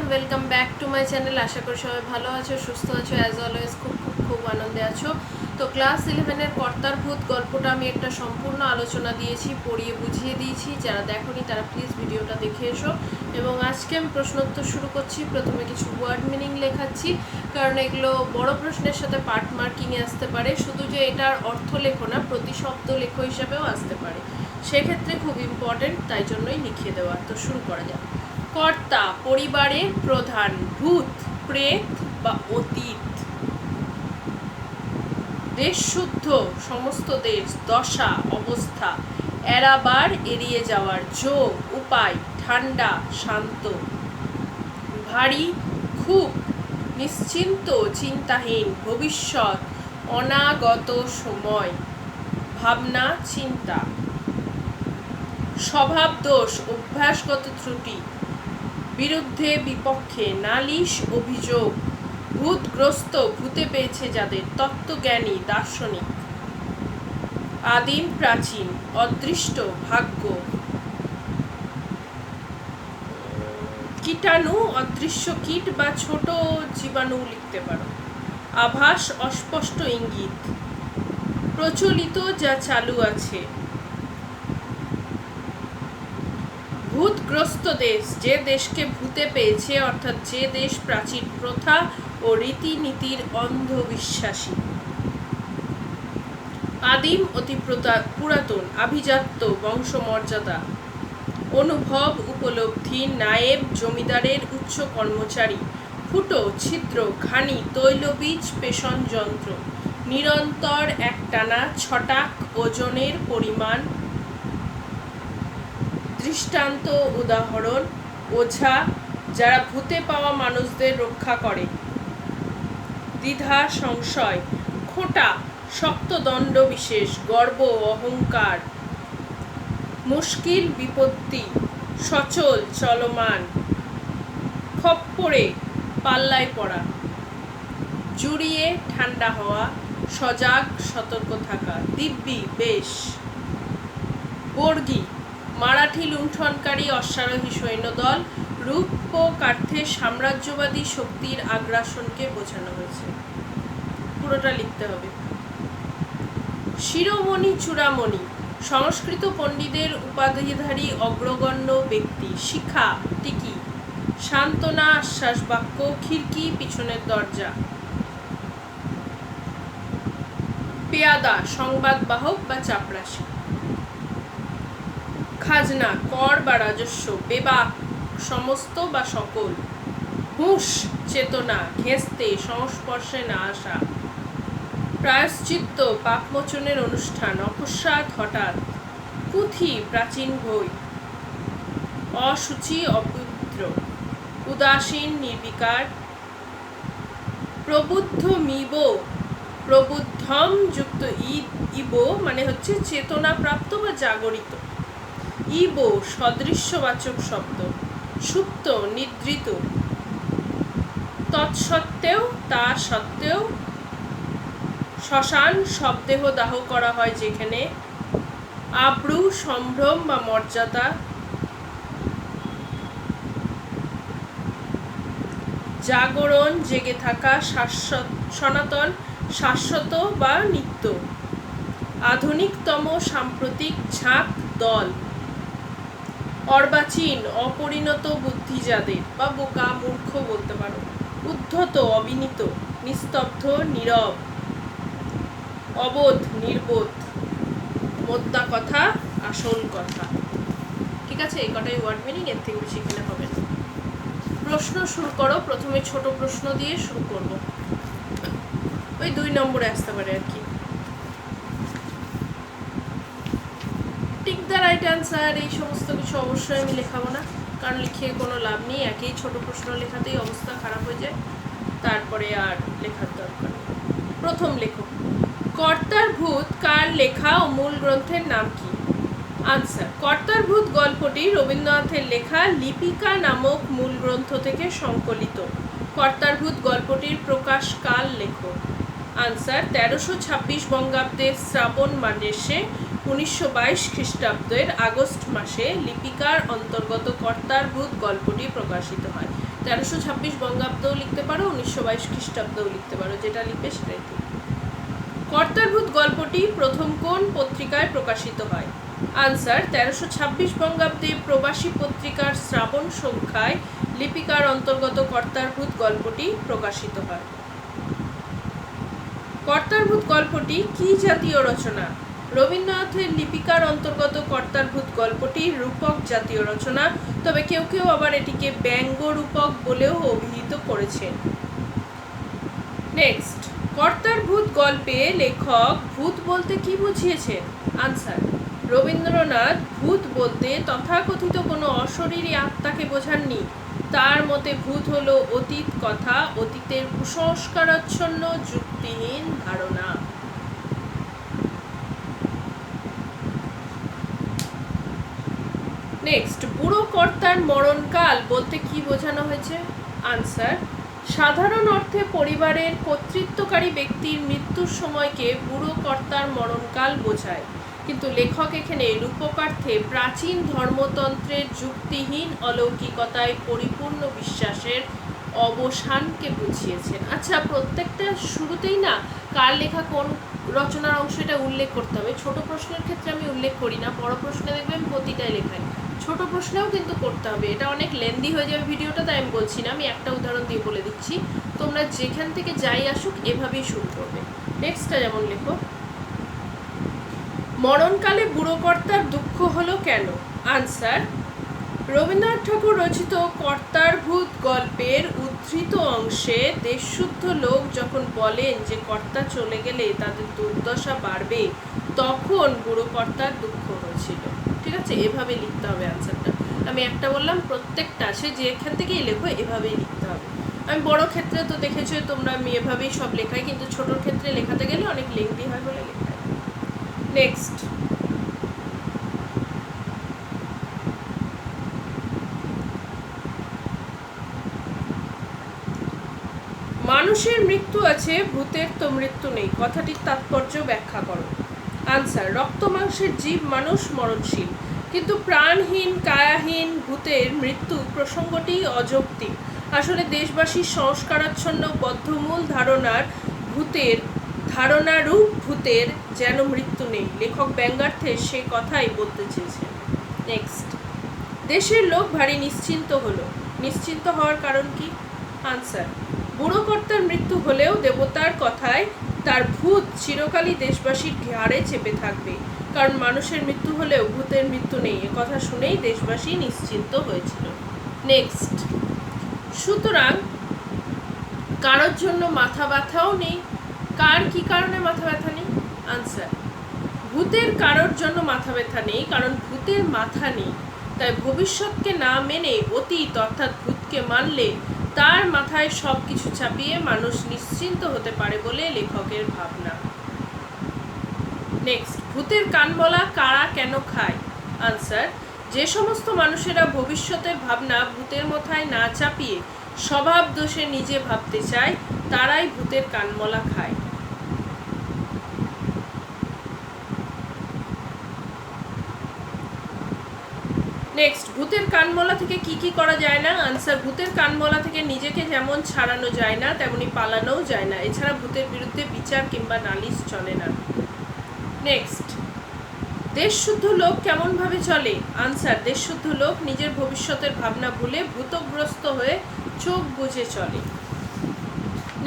Welcome back to my channel. আশা করি সবাই ভালো আছো, সুস্থ আছো, অ্যাজ অলওয়েজ খুব খুব খুব আনন্দে আছো। তো ক্লাস 11-এর কর্তার ভূত গল্পটা আমি একটা সম্পূর্ণ আলোচনা দিয়েছি, পড়িয়ে বুঝিয়ে দিয়েছি। যারা দেখোনি তারা প্লিজ ভিডিওটা দেখে এসো। এবং আজকে আমি প্রশ্নোত্তর শুরু করছি। প্রথমে কিছু ওয়ার্ড মিনিং লেখাচ্ছি, কারণ এগুলো বড় প্রশ্নের সাথে পার্ট মার্কিংয়ে আসতে পারে। শুধু যে এটার অর্থ লেখো না, প্রতিশব্দ লেখো হিসাবেও আসতে পারে, সেক্ষেত্রে খুব ইম্পর্টেন্ট, তাই জন্যই লিখিয়ে দেওয়া। তো শুরু করা যাক। কর্তা পরিবারের প্রধান, ভূত প্রেত বা অতীত, দেশ শুদ্ধ সমস্ত দেশ, দশা অবস্থা, এড়াবার এড়িয়ে যাওয়ার, যোগ উপায়, ঠান্ডা শান্ত, ভারী খুব, নিশ্চিন্ত চিন্তাহীন, ভবিষ্যৎ অনাগত সময়, ভাবনা চিন্তা, স্বভাব দোষ অভ্যাসগত ত্রুটি, বিরুদ্ধে বিপক্ষে, নালিশ অভিযোগ, ভূতগ্রস্ত ভূতে পেয়েছে যাদের, তত্ত্বজ্ঞানী দার্শনিক, আদিম প্রাচীন, অদৃষ্ট ভাগ্য, কীটাণু অদৃশ্য কীট বা ছোট জীবাণু লিখতে পারো, আভাস অস্পষ্ট ইঙ্গিত, প্রচলিত যা চালু আছে, ভূতগ্রস্ত দেশ যে দেশকে ভূতে পেয়েছে, অর্থাৎ যে দেশ প্রাচীন প্রথা ও রীতিনীতির অন্ধবিশ্বাসী, আদিম অতি পুরাতন, আভিজাত্য বংশমর্যাদা, অনুভব উপলব্ধি, নায়েব জমিদারের উচ্চ কর্মচারী, ফুটো ছিদ্র ঘানি, তৈলবীজ পেষণ যন্ত্র, নিরন্তর একটানা, ছটাক ওজনের পরিমাণ, দৃষ্টান্ত উদাহরণ, ওঝা যারা ভূতে পাওয়া মানুষদের রক্ষা করে, দ্বিধা সংশয়, খোঁটা শক্ত দণ্ড বিশেষ, গর্ব অহংকার, মুশকিল বিপত্তি, সচল চলমান, খপ্পরে পাল্লায় পড়া, জুড়িয়ে ঠান্ডা হওয়া, সজাগ সতর্ক থাকা, দিব্যি বেশ, বর্গী মারাঠি লুণ্ঠনকারী অশ্বারোহী সৈন্যদল, রূপকার্থে সাম্রাজ্যবাদী শক্তির আগ্রাসনকে বোঝানো হয়েছে। পুরোটা লিখতে হবে। শিরোমণি চূড়ামণি সংস্কৃত পণ্ডিতের উপাধিধারী অগ্রগণ্য ব্যক্তি, শিখা টিকি, সান্ত্বনা আশ্বাস বাক্য, খিড়কি পিছনের দরজা, পেয়াদা সংবাদ বাহক বা চাপরাশি, খাজনা কর বা রাজস্ব, বেবাক সমস্ত বা সকল, হুঁশ চেতনা, ঘেঁষতে সংস্পর্শে না আসা, প্রায়শ্চিত্ত পাপমোচনের অনুষ্ঠান, অকস্মাৎ হঠাৎ, পুঁথি প্রাচীন বই, অসুচি অপবিত্র, উদাসীন নির্বিকার, প্রবুদ্ধমিব প্রবুদ্ধম যুক্ত ইবো মানে হচ্ছে চেতনাপ্রাপ্ত বা জাগরিত, ইবো সদৃশ্যবাচক শব্দ, সুপ্ত নিদ্রিত, তৎসত্ত্বেও তা সত্ত্বেও, শ্মশান শবদেহ দাহ করা হয় যেখানে, আব্রু সম্ভ্রম বা মর্যাদা, জাগরণ জেগে থাকা, শাশ্বত সনাতন শাশ্বত বা নিত্য, আধুনিকতম সাম্প্রতিক, ঝাঁক দল, অর্বাচীন অপরিণত বুদ্ধি যাদের বা বোকা মূর্খ বলতে পারো, উদ্ধত অবিনীত, নিস্তব্ধ নীরব, অবোধ নির্বোধ, মোদ্দা কথা আসল কথা। ঠিক আছে, এই কটাই ওয়ার্ড মিনিং, এর থেকে বেশি এখানে হবে না। প্রশ্ন শুরু করো। প্রথমে ছোট প্রশ্ন দিয়ে শুরু করব, ওই 2 নম্বরে আসতে পারে আর কি। টিক দ্য রাইট অ্যান্সার, এই সমস্ত কিছু অবশ্যই আমি লেখাবো না, কারণ লিখিয়ে কোনো লাভ নেই। একই ছোট প্রশ্ন লেখাতেই অবস্থা খারাপ হয়ে যায়, তারপরে আর লেখার দরকার নেই। প্রথম লেখো, কর্তার ভূত কার লেখা ও মূল গ্রন্থের নাম কি? আনসার, কর্তার ভূত গল্পটি রবীন্দ্রনাথের লেখা লিপিকা নামক মূল গ্রন্থ থেকে সংকলিত। কর্তার ভূত গল্পটির প্রকাশ কাল লেখো। আনসার, 1326 বঙ্গাব্দে শ্রাবণ মাসে 1922 খ্রিস্টাব্দের আগস্ট মাসে লিপিকার অন্তর্গত কর্তার ভূত গল্পটি প্রকাশিত হয়। 1326 বঙ্গাব্দও লিখতে পারো, 1922 খ্রিস্টাব্দও লিখতে পারো, যেটা লিখবে সেটাই ঠিক। কর্তার ভূত গল্পটি প্রথম কোন পত্রিকায় প্রকাশিত হয়? আনসার, 1326 বঙ্গাব্দে প্রবাসী পত্রিকার শ্রাবণ সংখ্যায় লিপিকার অন্তর্গত কর্তার ভূত গল্পটি প্রকাশিত হয়। কর্তার ভূত গল্পটি কি জাতীয় রচনা? রবীন্দ্রনাথের লিপিকার অন্তর্গত কর্তার ভূত গল্পটি রূপক জাতীয় রচনা, তবে কেউ কেউ আবার এটিকে ব্যঙ্গ রূপক বলেও অভিহিত করেছেন। নেক্সট, কর্তার ভূত গল্পে লেখক ভূত বলতে কি বুঝিয়েছেন? আনসার, রবীন্দ্রনাথ ভূত বলতে তথাকথিত কোনো অশরীরী আত্মাকে বোঝাননি। তার মতে ভূত হলো অতীত কথা, অতীতের কুসংস্কারাচ্ছন্ন যুক্তিহীন ধারণা। নেক্সট, বুড়ো কর্তার মরণকাল বলতে কি বোঝানো হয়েছে? আনসার, সাধারণ অর্থে পরিবারের কর্তৃত্বকারী ব্যক্তির মৃত্যুর সময়কে বুড়ো কর্তার মরণকাল বোঝায়, কিন্তু লেখক এখানে রূপকার্থে প্রাচীন ধর্মতন্ত্রের যুক্তিহীন অলৌকিকতায় পরিপূর্ণ বিশ্বাসের অবসানকে বুঝিয়েছেন। আচ্ছা, প্রত্যেকটা শুরুতেই না কার লেখা কোন রচনার অংশ এটা উল্লেখ করতে হবে। ছোট প্রশ্নের ক্ষেত্রে আমি উল্লেখ করি না, বড় প্রশ্নে দেখবেন প্রতিটাই লেখায়। ছোট প্রশ্নেও কিন্তু করতে হবে, এটা অনেক লেন্দি হয়ে যাবে ভিডিওটা, তাই আমি বলছি না। আমি একটা উদাহরণ দিয়ে বলে দিচ্ছি, তোমরা যেখান থেকে যাই আসুক এভাবেই শুরু করবে। নেক্সটটা যেমন লেখো, মরণকালে বুড়ো কর্তার দুঃখ হলো কেন? আনসার, রবীন্দ্রনাথ ঠাকুর রচিত কর্তার ভূত গল্পের উদ্ধৃত অংশে দেশশুদ্ধ লোক যখন বলেন যে কর্তা চলে গেলে তাদের দুর্দশা বাড়বে, তখন বুড়ো কর্তার দুঃখ হয়েছিল। ঠিক আছে, এভাবে লিখতে হবে আনসারটা। আমি একটা বললাম, প্রত্যেকটা সে যেখান থেকেই লেখো এভাবেই লিখতে হবে। আমি বড় ক্ষেত্রে তো দেখেছো তোমরা আমি এভাবেই সব লেখাই, কিন্তু ছোটোর ক্ষেত্রে লেখাতে গেলে অনেক লেংদি হয় বলে লেখাই। নেক্সট, মানুষের মৃত্যু আছে, ভূতের তো মৃত্যু নেই, কথাটির তাৎপর্য ব্যাখ্যা করো। আনসার, রক্ত মাংসের জীব মানুষ মরণশীল, কিন্তু প্রাণহীন কায়াহীন ভূতের মৃত্যু প্রসঙ্গটি অযৌক্তিক। আসলে দেশবাসীর সংস্কারাচ্ছন্ন বদ্ধমূল ধারণারূপ ভূতের যেন মৃত্যু নেই। লেখক ব্যঙ্গার্থে সে কথাই বলতে চেয়েছেন। নেক্সট, দেশের লোক ভারী নিশ্চিন্ত হলো, নিশ্চিন্ত হওয়ার কারণ কি? আনসার, বুড়ো কর্তার মৃত্যু হলেও দেবতার কথায় তার ভূত চিরকালই দেশবাসীর ঘাড়ে চেপে থাকবে, কারণ মানুষের মৃত্যু হলেও ভূতের মৃত্যু নেই, এ কথা শুনেই দেশবাসী নিশ্চিন্ত হয়েছিল। নেক্সট, সুতরাং কারোর জন্য মাথা ব্যথাও নেই। কার কি কারণে মাথা ব্যথা নেই? আনসার, ভূতের কারোর জন্য মাথা ব্যথা নেই, কারণ ভূতের মাথা নেই। তাই ভবিষ্যৎকে না মেনে অতীত অর্থাৎ ভূতকে মানলে তার মাথায় সব কিছু চাপিয়ে মানুষ নিশ্চিন্ত হতে পারে বলে লেখকের ভাবনা। নেক্সট, ভূতের কানমলা কারা কেন খায়? আনসার, যে সমস্ত মানুষেরা ভবিষ্যতের ভাবনা ভূতের মাথায় না চাপিয়ে স্বভাব দোষে নিজে ভাবতে চায়, তারাই ভূতের কানমলা খায়। নেক্সট, ভূতের কানমলা থেকে কি কি করা যায় না? আনসার, ভূতের কানমলা থেকে নিজেকে যেমন ছাড়ানো যায় না তেমনি পালানোও যায় না। এছাড়া ভূতের বিরুদ্ধে বিচার কিংবা নালিশ চলে না। নেক্সট, দেশশুদ্ধ লোক কেমন ভাবে চলে? আনসার, দেশশুদ্ধ লোক নিজের ভবিষ্যতের ভাবনা ভুলে ভূতগ্রস্ত হয়ে চোখ বুজে চলে।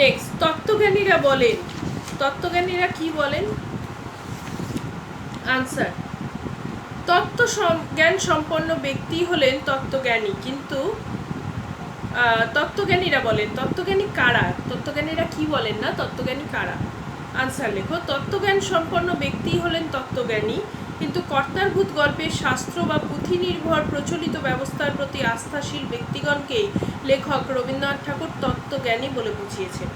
নেক্সট, তত্ত্বজ্ঞানীরা বলেন, তত্ত্বজ্ঞানীরা কি বলেন? আনসার, জ্ঞান সম্পন্ন ব্যক্তি হলেন তত্ত্বজ্ঞানী, কিন্তু তত্ত্বজ্ঞানীরা বলেন, তত্ত্বজ্ঞানী কারা? তত্ত্বজ্ঞানীরা কি বলেন না, তত্ত্বজ্ঞানী কারা? আনসার লেখো, তত্ত্বজ্ঞান সম্পন্ন ব্যক্তি হলেন তত্ত্বজ্ঞানী, কিন্তু কর্তার ভূত গল্পের শাস্ত্র বা পুঁথি নির্ভর প্রচলিত ব্যবস্থার প্রতি আস্থাশীল ব্যক্তিগণকেই লেখক রবীন্দ্রনাথ ঠাকুর তত্ত্বজ্ঞানী বলে বুঝিয়েছেন।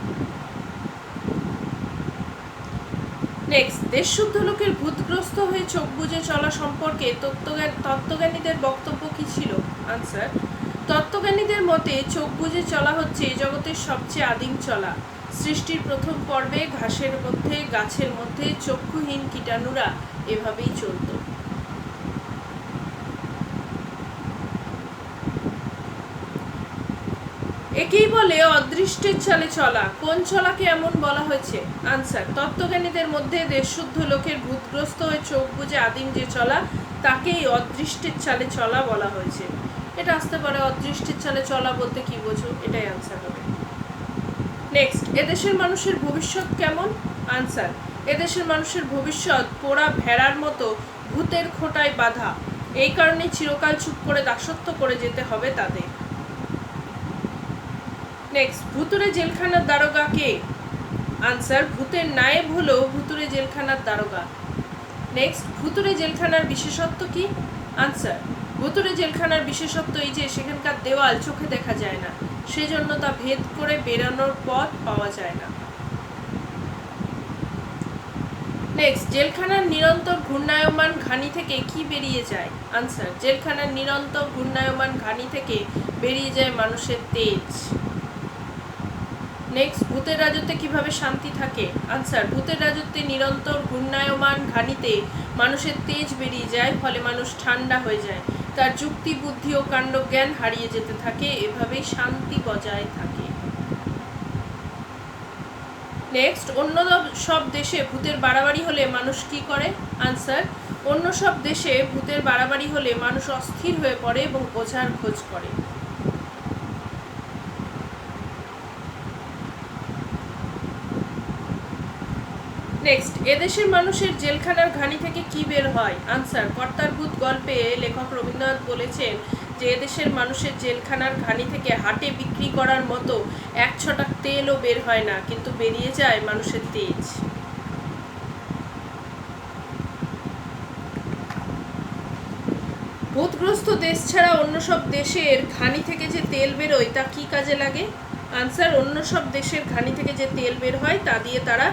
নেক্সট, দেশশুদ্ধ লোকের ভূতগ্রস্ত হয়ে চোখ বুজে চলা সম্পর্কে তত্ত্বজ্ঞানীদের বক্তব্য কি ছিল? আনসার, তত্ত্বজ্ঞানীদের মতে চোখ বুজে চলা হচ্ছে জগতের সবচেয়ে আদিম চলা। সৃষ্টির প্রথম পর্বে ঘাসের মধ্যে গাছের মধ্যে চক্ষুহীন কীটাণুরা এভাবেই চলত। একেই বলে অদৃষ্টের চালে চলা। কোন চলাকে এমন বলা হয়েছে? আনসার, তত্ত্বজ্ঞানীদের মধ্যে দেশশুদ্ধ লোকের ভূতগ্রস্ত হয়ে চোখ বুজে আদিম যে চলা তাকেই অদৃষ্টের চালে চলা বলা হয়েছে। এটা আসতে পারে অদৃষ্টের চালে চলা বলতে কি বোঝো, এটাই আনসার হবে। নেক্সট, এদেশের মানুষের ভবিষ্যৎ কেমন? আনসার, এদেশের মানুষের ভবিষ্যৎ পোড়া ভেড়ার মতো ভূতের খোঁটায় বাঁধা। এই কারণে চিরকাল চুপ করে দাসত্ব করে যেতে হবে তাদের। নেক্সট, ভুতুরে জেলখানার দারোগা কে? আনসার, ভূতের নায়েব হলো ভুতুরে জেলখানার দারোগা। নেক্সট, ভুতুরে জেলখানার বিশেষত্ব কি? আনসার, ভুতুরে জেলখানার বিশেষত্ব এই যে সেখানকার দেওয়াল চোখে দেখা যায় না, সেজন্য তা ভেদ করে বেরানোর পথ পাওয়া যায় না। নেক্সট, জেলখানার নিরন্তর ঘূর্ণায়মান ঘানি থেকে কি বেরিয়ে যায়? আনসার, জেলখানার নিরন্তর ঘূর্ণায়মান ঘানি থেকে বেরিয়ে যায় মানুষের তেজ। নেক্সট, ভূতের রাজত্বে কিভাবে শান্তি থাকে? আনসার, ভূতের রাজত্বে নিরন্তর ঘূর্ণায়মান ঘানিতে মানুষের তেজ বেরিয়ে যায়, ফলে মানুষ ঠান্ডা হয়ে যায়, তার যুক্তি বুদ্ধি ও কাণ্ডজ্ঞান হারিয়ে যেতে থাকে, এভাবেই শান্তি বজায় থাকে। নেক্সট, অন্য সব দেশে ভূতের বাড়াবাড়ি হলে মানুষ কি করে? আনসার, অন্য সব দেশে ভূতের বাড়াবাড়ি হলে মানুষ অস্থির হয়ে পড়ে এবং ওঝার খোঁজ করে। নেক্সট, এদেশের মানুষের জেলখানার ঘানি থেকে কি বের হয়? আনসার, কর্তার ভূত গল্পে লেখক রবীন্দ্রনাথ বলেছেন যে এদেশের মানুষের জেলখানার ঘানি থেকে হাটে বিক্রি করার মতো এক ছটাক তেলও বের হয় না, কিন্তু বেরিয়ে যায় মানুষের তেজ। ভূতগ্রস্ত দেশ ছাড়া অন্য সব দেশের ঘানি থেকে যে তেল বেরোয় তা কি কাজে লাগে? আনসার, অন্য সব দেশের ঘানি থেকে যে তেল বের হয় তা দিয়ে তারা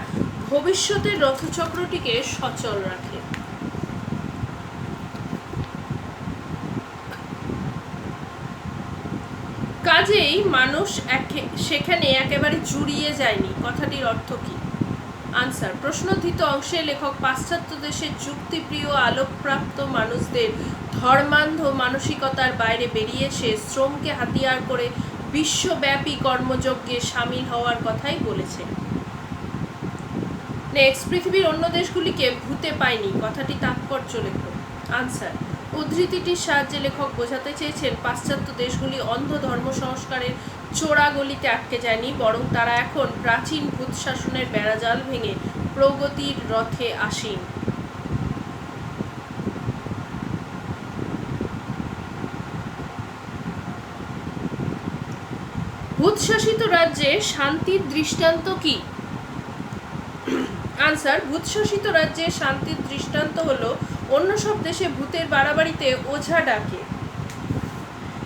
ভবিষ্যতের রথচক্রটিকে সচল রাখে। কাজেই মানুষ সেখানে একেবারে জুড়িয়ে যায়নি, কথাটির অর্থ কি? আনসার, প্রশ্নোত্থিত অংশে লেখক পাশ্চাত্য দেশের যুক্তিপ্রিয় আলোকপ্রাপ্ত মানুষদের ধর্মান্ধ মানসিকতার বাইরে বেরিয়ে এসে শ্রমকে হাতিয়ার করে বিশ্বব্যাপী কর্মযজ্ঞে সামিল হওয়ার কথাই বলেছেন। নেক্সট, পৃথিবীর অন্য দেশগুলিকে ভূতে পায়নি, কথাটি তাৎপর্য লেখো। আনসার, উদ্ধৃতিটির সাহায্যে লেখক বোঝাতে চেয়েছেন পাশ্চাত্য দেশগুলি অন্ধ ধর্ম সংস্কারের চোরাগলিতে আটকে যায়নি, বরং তারা এখন প্রাচীন ভূত শাসনের বেড়াজাল ভেঙে প্রগতির রথে আসীন। ভূতশাসিত রাজ্যে শান্তির দৃষ্টান্ত কি? আনসার, ভূতশাসিত রাজ্যে শান্তির দৃষ্টান্ত হলো অন্য সব দেশে ভূতের বাড়াবাড়িতে ওঝা ডাকে,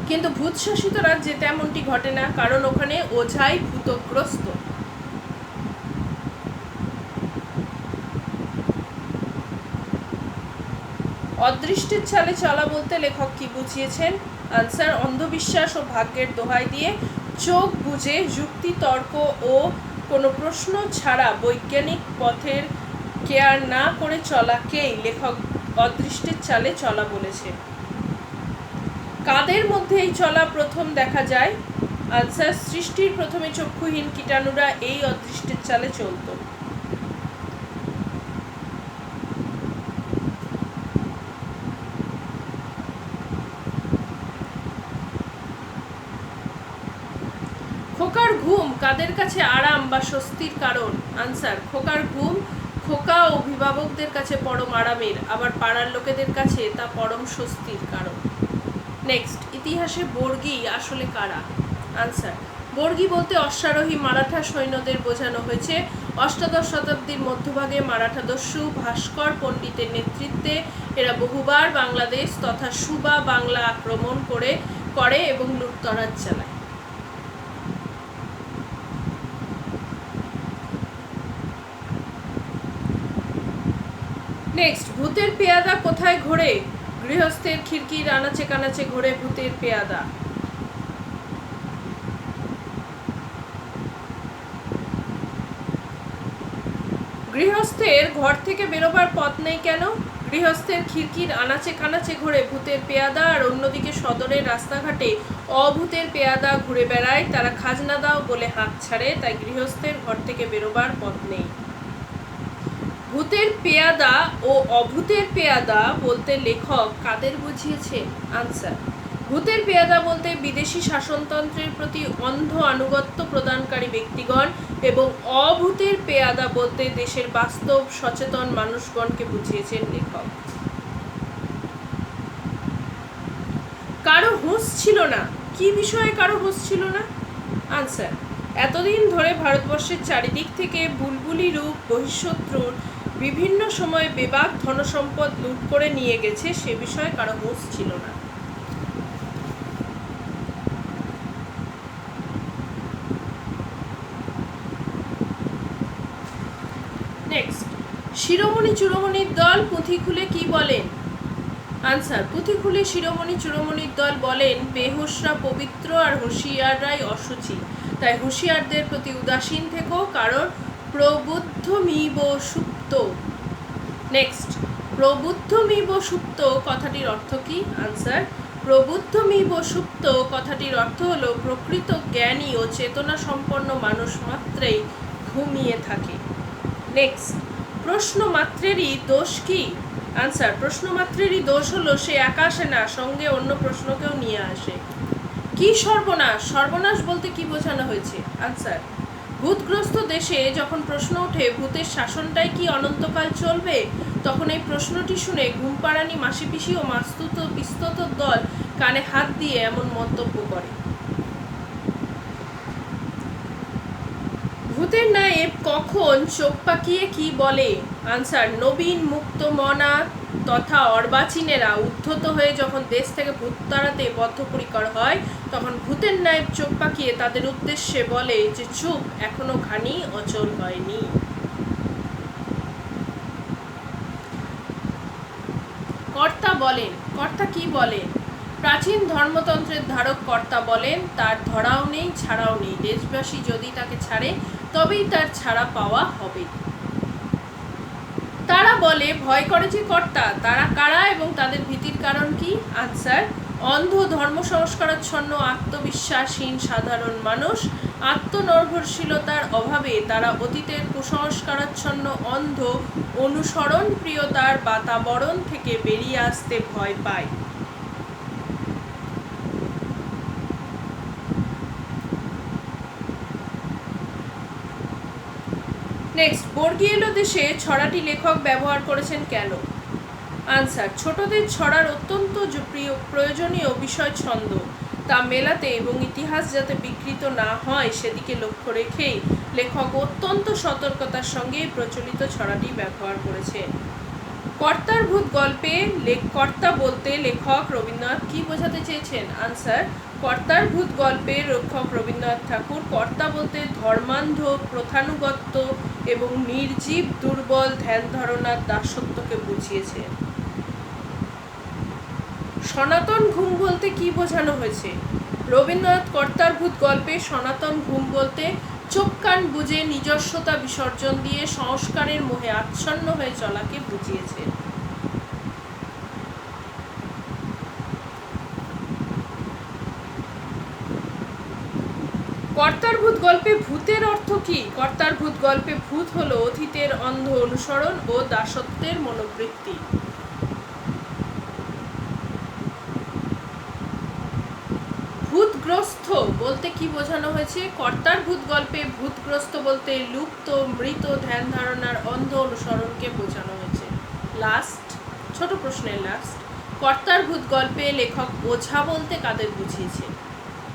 কিন্তু ভূতশাসিত রাজ্যে তেমনটি ঘটে না, কারণ ওখানে ওঝাই ভূতগ্রস্ত। অদৃষ্টের চালে চলা বলতে লেখক কি বুঝিয়েছেন? আনসার, অন্ধবিশ্বাস ও ভাগ্যের দোহাই দিয়ে চোখ বুঝে যুক্তি তর্ক ও কোনো প্রশ্ন ছাড়া বৈজ্ঞানিক পথের কেয়ার না করে চলাকেই লেখক অদৃষ্টের চালে চলা বলেছে। কাদের মধ্যে এই চলা প্রথম দেখা যায়? আনসার, সৃষ্টির প্রথমে চক্ষুহীন কীটাণুরা এই অদৃষ্টের চালে চলত। খোকার ঘুম কাদের কাছে আরাম বা স্বস্তির কারণ? আনসার, খোকার ঘুম খোকা ও অভিভাবকদের কাছে পরম আরামের, আবার পাড়ার লোকেদের কাছে তা পরম স্বস্তির কারণ। নেক্সট, ইতিহাসে বর্গী আসলে কারা? আনসার, বর্গী বলতে অশ্বারোহী মারাঠা সৈন্যদের বোঝানো হয়েছে। অষ্টাদশ শতাব্দীর মধ্যভাগে মারাঠা দস্যু ভাস্কর পণ্ডিতের নেতৃত্বে এরা বহুবার বাংলাদেশ তথা সুবা বাংলা আক্রমণ করে এবং লুটতরাজ চালায়। নেক্সট, ভূতের পেয়াদা কোথায় ঘোরে? গৃহস্থের খিড়কির আনাচে কানাচে ঘোরে ভূতের পেয়াদা। গৃহস্থের ঘর থেকে বেরোবার পথ নেই কেন? গৃহস্থের খিড়কির আনাচে কানাচে ঘুরে ভূতের পেয়াদা, আর অন্যদিকে সদরের রাস্তাঘাটে অভূতের পেয়াদা ঘুরে বেড়ায়। তারা খাজনা দাও বলে হাঁক ছাড়ে, তাই গৃহস্থের ঘর থেকে বেরোবার পথ নেই। ভূতের পেয়াদা ও অভূতের পেয়াদা বলতে লেখক কাদের বুঝিয়েছে? আনসার, ভূতের পেয়াদা বলতে বিদেশি শাসনতন্ত্রের প্রতি অন্ধ আনুগত্য প্রদানকারী ব্যক্তিগণ, এবং অভূতের পেয়াদা বলতে দেশের বাস্তব সচেতন মানুষগণকে বুঝিয়েছেন লেখক। কারো হুঁশ ছিল না। কি বিষয়ে কারো হুঁশ ছিল না? আনসার, এতদিন ধরে ভারতবর্ষের চারিদিক থেকে বুলবুলি রূপ বহিঃশত্রুর বিভিন্ন সময়ে বেবাক ধনসম্পদ লুট করে নিয়ে গেছে, সে বিষয়ে কারো হুঁশ ছিল না। নেক্সট, শিরোমণি চূড়োমণির দল পুঁথি খুলে কি বলেন? আনসার, পুঁথি খুলে শিরোমণি চূড়োমণির দল বলেন বেহুশরা পবিত্র আর হুঁশিয়াররাই অশুচি, তাই হুঁশিয়ারদের প্রতি উদাসীন থেকো, কারণ প্রবুদ্ধমিব সুপ্ত। নেক্সট, প্রবুদ্ধমিব সুপ্ত কথাটির অর্থ কি? আনসার, প্রবুদ্ধমিব সুপ্ত কথাটির অর্থ হলো প্রকৃত জ্ঞানী ও চেতনা সম্পন্ন মানুষ মাত্রেই ঘুমিয়ে থাকে। নেক্সট, প্রশ্ন মাত্রেরই দোষ কি? আনসার, প্রশ্ন মাত্রেরই দোষ হলো সে একা আসে না, সঙ্গে অন্য প্রশ্নকেও নিয়ে আসে। কি সর্বনাশ? সর্বনাশ বলতে কি বোঝানো হয়েছে? আনসার, ভূতগ্রস্ত দেশে যখন প্রশ্ন ওঠে ভূতের শাসনটাই কি অনন্তকাল চলবে, তখন এই প্রশ্নটি শুনে ঘুমপাড়ানি মাসি পিসি ও মাস্তুত পিস্তত দল কানে হাত দিয়ে এমন মন্তব্য করে। ভূতের নায়েব কখন চোখ পাকিয়ে কি বলে? আনসার, নবীন মুক্ত মনা তথা অর্বাচীনেরা উদ্ধত হয়ে যখন দেশ থেকে ভূত তাড়াতে বদ্ধপরিকর হয়, তখন ভূতের নায়েব চোখ পাকিয়ে তাদের উদ্দেশ্যে বলে যে চুপ, এখনো ঘানি অচল হয়নি। কর্তা বলেন। কর্তা কি বলেন? প্রাচীন ধর্মতন্ত্রের ধারক কর্তা বলেন তার ধরাও নেই ছাড়াও নেই, দেশবাসী যদি তাকে ছাড়ে তবেই তার ছাড়া পাওয়া হবে। তারা বলে ভয় করে যে কর্তা, তারা কারা এবং তাদের ভীতির কারণ কি? আনসার, অন্ধ ধর্ম সংস্কারাচ্ছন্ন আত্মবিশ্বাসহীন সাধারণ মানুষ। আত্মনির্ভরশীলতার অভাবে তারা অতীতের কুসংস্কারাচ্ছন্ন অন্ধ অনুসরণ প্রিয়তার বাতাবরণ থেকে বেরিয়ে আসতে ভয় পায়। নেক্সট, বর্গী এলো দেশে ছড়াটি লেখক ব্যবহার করেছেন কেন? আনসার, ছোটদের ছড়ার অত্যন্ত প্রয়োজনীয় বিষয় ছন্দ, তা মেলাতে এবং ইতিহাস যাতে বিকৃত না হয় সেদিকে লক্ষ্য রেখেই লেখক অত্যন্ত সতর্কতার সঙ্গে প্রচলিত ছড়াটি ব্যবহার করেছেন। কর্তার ভূত গল্পে কর্তা বলতে লেখক রবীন্দ্রনাথ কি বোঝাতে চেয়েছেন? আনসার, কর্তার ভূত গল্পে লেখক রবীন্দ্রনাথ ঠাকুর কর্তা বলতে ধর্মান্ধ প্রথানুগত্য এবং নির্জীব দুর্বল ধ্যান ধারণার দাসত্বকে বুঝিয়েছেন। সনাতন ঘুম বলতে কি বোঝানো হয়েছে? রবীন্দ্রনাথ কর্তার ভূত গল্পে সনাতন ঘুম বলতে চোখ কান বুঝে নিজস্বতা বিসর্জন দিয়ে সংস্কারের মোহে আচ্ছন্ন হয়ে চলাকে বুঝিয়েছেন। কর্তার ভূত গল্পে ভূতের অর্থ কি? কর্তার ভূত গল্পে ভূত হলো অতীতের অন্ধ অনুসরণ ও দাসত্বের মনোবৃত্তি। ভূতগ্রস্ত বলতে কি বোঝানো হয়েছে? কর্তার ভূত গল্পে ভূতগ্রস্ত বলতে লুপ্ত মৃত ধ্যান ধারণার অন্ধ অনুসরণকে বোঝানো হয়েছে। লাস্ট, ছোট প্রশ্নের লাস্ট, কর্তার ভূত গল্পে লেখক ওঝা বলতে কাদের বুঝিয়েছে?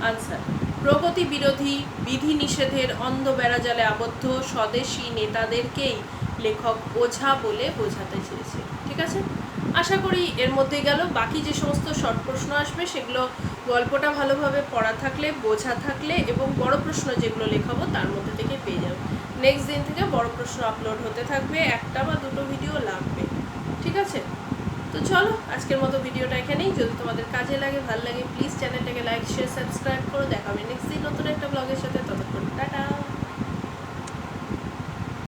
আনসার, প্রগতি বিরোধী বিধি নিষেধের অন্ধ বেড়াজালে আবদ্ধ স্বদেশী নেতাদেরকেই লেখক ওঝা বলে বোঝাতে চেয়েছে। ঠিক আছে, আশা করি এর মধ্যে গেল। বাকি যে সমস্ত শর্ট প্রশ্ন আসবে সেগুলো গল্পটা ভালোভাবে পড়া থাকলে, বোঝা থাকলে এবং বড় প্রশ্ন যেগুলো লেখাবো তার মধ্যে থেকে পেয়ে যাবে। নেক্সট দিন থেকে বড় প্রশ্ন আপলোড হতে থাকবে, একটা বা দুটো ভিডিও লাগবে। ঠিক আছে, তো চলো আজকের মতো ভিডিওটা এখানেই। যদি তোমাদের কাজে লাগে, ভালো লাগে, প্লিজ চ্যানেলটাকে লাইক শেয়ার সাবস্ক্রাইব করো। দেখা হবে নেক্সট দিন নতুন একটা ব্লগের সাথে। ততক্ষণ টাটা।